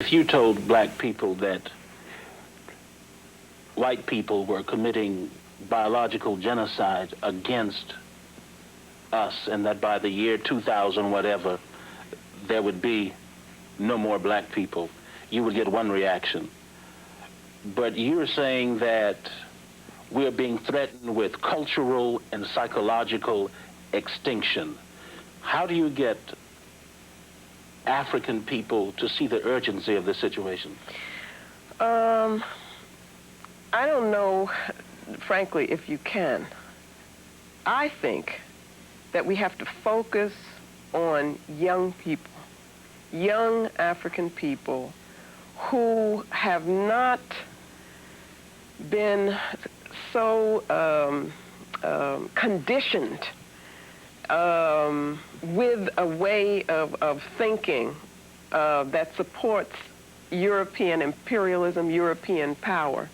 If you told black people that white people were committing biological genocide against us and that by the year 2000 whatever there would be no more black people, you would get one reaction. But you're saying that we're being threatened with cultural and psychological extinction. How do you get African people to see the urgency of this situation? I don't know, frankly, if you can. I think that we have to focus on young people, young African people who have not been so conditioned with a way of thinking that supports European imperialism, European power,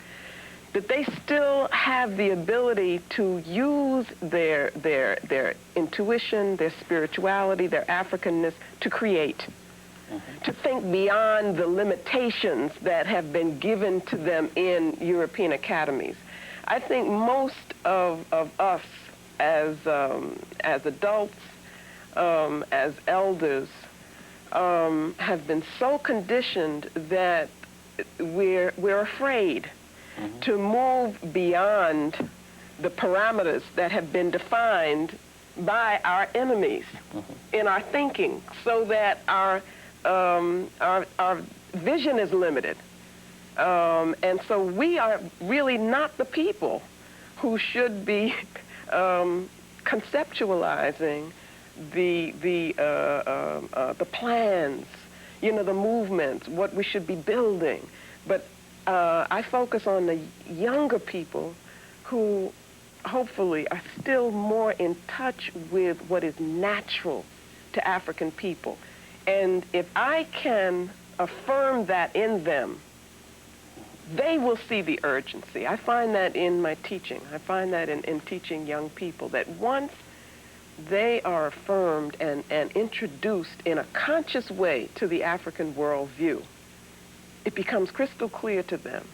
that they still have the ability to use their intuition, their spirituality, their Africanness to create, to think beyond the limitations that have been given to them in European academies. I think most of us as adults, as elders, have been so conditioned that we're afraid to move beyond the parameters that have been defined by our enemies in our thinking, so that our vision is limited. And so we are really not the people who should be conceptualizing the plans, the movements, what we should be building. But I focus on the younger people who hopefully are still more in touch with what is natural to African people. And if I can affirm that in them, they will see the urgency. I find that in my teaching. I find that in teaching young people, that once they are affirmed and introduced in a conscious way to the African worldview, it becomes crystal clear to them.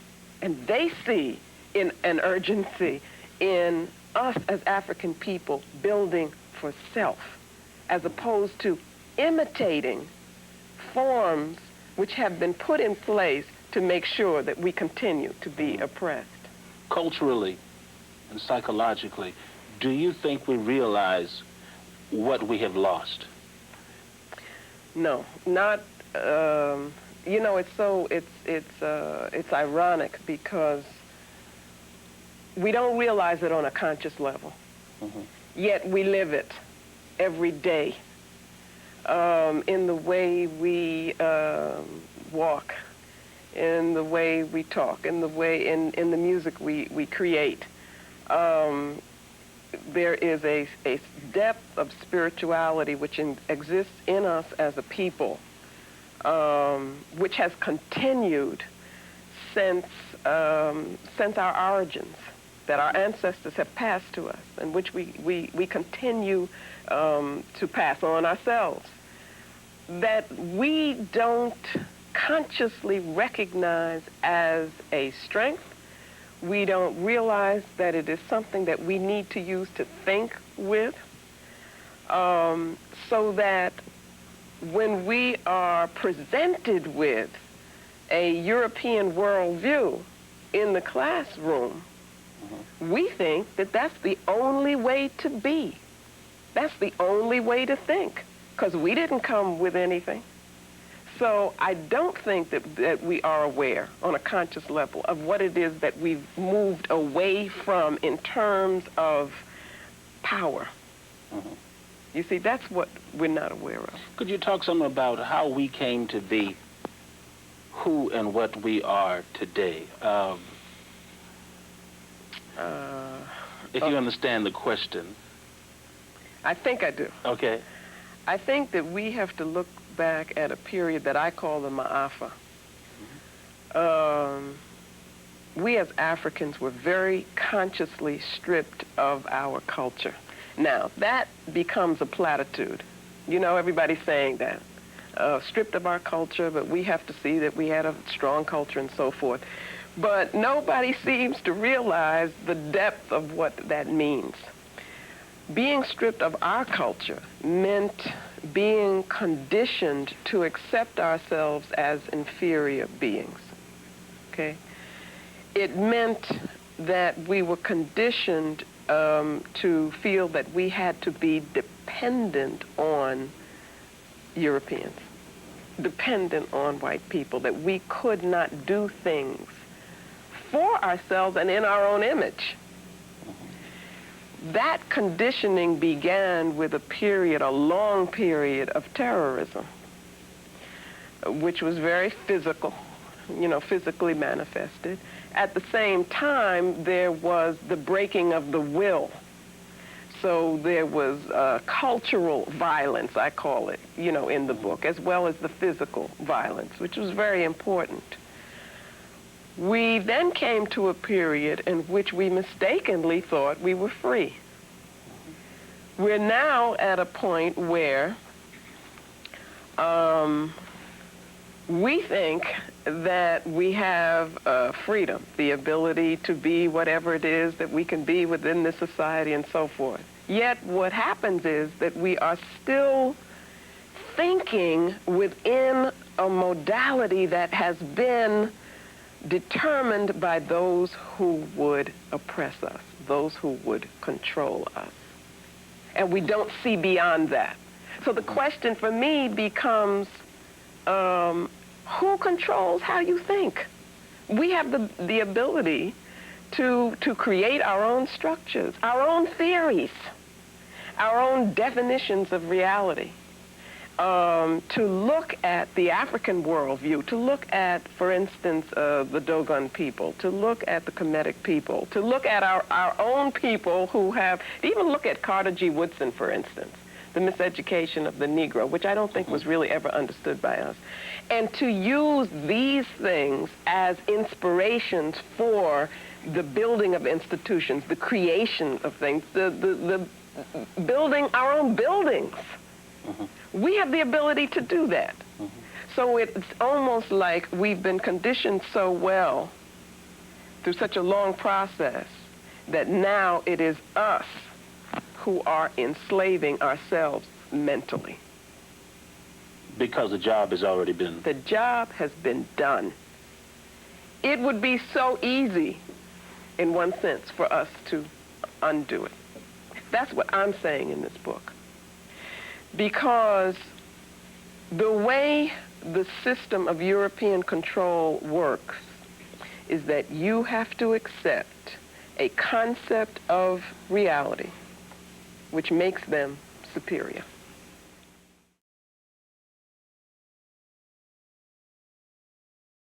And they see in an urgency in us as African people building for self, as opposed to imitating forms which have been put in place to make sure that we continue to be oppressed. Culturally and psychologically, do you think we realize what we have lost? No, not. It's ironic because we don't realize it on a conscious level. Yet we live it every day in the way we walk, in the way we talk, in the way in the music we create. There is a depth of spirituality which exists in us as a people, which has continued since our origins, that our ancestors have passed to us, and which we continue to pass on ourselves, that we don't consciously recognize as a strength. We don't realize that it is something that we need to use to think with, so that when we are presented with a European worldview in the classroom, we think that that's the only way to be. That's the only way to think, because we didn't come with anything. So I don't think that we are aware on a conscious level of what it is that we've moved away from in terms of power. You see, that's what we're not aware of. Could you talk some about how we came to be who and what we are today? If you understand the question. I think I do. Okay. I think that we have to look back at a period that I call the Ma'afa. We as Africans were very consciously stripped of our culture. Now, that becomes a platitude. Everybody's saying that. stripped of our culture, but we have to see that we had a strong culture and so forth. But nobody seems to realize the depth of what that means. Being stripped of our culture meant being conditioned to accept ourselves as inferior beings, okay? It meant that we were conditioned to feel that we had to be dependent on Europeans, dependent on white people, that we could not do things for ourselves and in our own image. That conditioning began with a long period of terrorism, which was very physical, physically manifested. At the same time, there was the breaking of the will. So there was cultural violence, I call it, in the book, as well as the physical violence, which was very important. We then came to a period in which we mistakenly thought we were free. We're now at a point where we think that we have freedom, the ability to be whatever it is that we can be within this society and so forth. Yet what happens is that we are still thinking within a modality that has been determined by those who would oppress us, those who would control us. And we don't see beyond that. So the question for me becomes, who controls how you think? We have the ability to create our own structures, our own theories, our own definitions of reality, to look at the African worldview, to look at, for instance, the Dogon people, to look at the Kemetic people, to look at our own people who have, to even look at Carter G. Woodson, for instance, the miseducation of the Negro, which I don't think was really ever understood by us, and to use these things as inspirations for the building of institutions, the creation of things, the building our own buildings. We have the ability to do that. So it's almost like we've been conditioned so well through such a long process that now it is us who are enslaving ourselves mentally. Because the job has already been... The job has been done. It would be so easy, in one sense, for us to undo it. That's what I'm saying in this book. Because the way the system of European control works is that you have to accept a concept of reality which makes them superior.